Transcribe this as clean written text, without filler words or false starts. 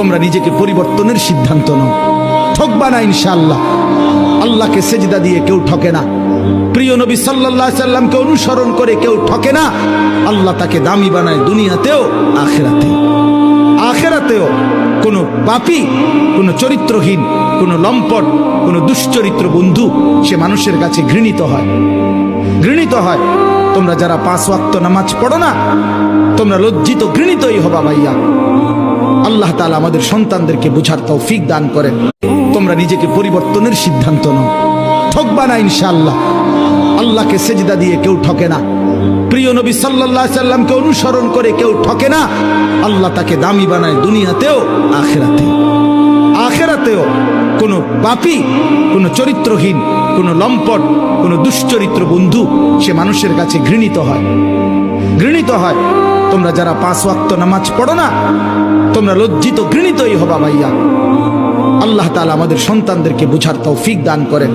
তোমরা নিজেকে পরিবর্তনের সিদ্ধান্ত নাও। ঠকবা না ইনশাআল্লাহ। আল্লাহকে সেজদা দিয়ে কেউ ঠকে না, প্রিয় নবী সাল্লাল্লাহু আলাইহি সাল্লামকে অনুসরণ করে কেউ ঠকে না। আল্লাহ তাকে দামি বানায় দুনিয়াতেও আখিরাতেও। আখিরাতেও কোনো পাপী, কোনো চরিত্রহীন, কোনো লম্পট, কোনো দুশ্চরিত্র বন্ধু সে মানুষের কাছে ঘৃণিত হয়, ঘৃণিত হয়। তোমরা যারা 5 ওয়াক্ত নামাজ পড়ো না, তোমরা লজ্জিত ঘৃণিতই হবা ভাইয়া। আল্লাহ তাআলা আমাদের সন্তানদেরকে বুঝার তৌফিক দান করেন। তোমরা নিজেকে পরিবর্তনের সিদ্ধান্ত নাও। ঠকবা না ইনশাআল্লাহ। আল্লাহকে সেজদা দিয়ে কেউ ঠকে না, প্রিয় নবী সাল্লাল্লাহু আলাইহি সাল্লামকে অনুসরণ করে কেউ ঠকে না। আল্লাহ তাকে দামি বানায় দুনিয়াতেও আখিরাতেও। আখিরাতেও কোনো পাপী, কোনো চরিত্রহীন, কোনো লম্পট, কোনো দুশ্চরিত্র বন্ধু সে মানুষের কাছে ঘৃণিত হয়, ঘৃণিত হয়। তোমরা যারা 5 ওয়াক্ত নামাজ পড়ো না, তোমরা লজ্জিত ঘৃণিতই হবা ভাইয়া। আল্লাহ তাআলা আমাদের সন্তানদেরকে বুঝার তৌফিক দান করেন।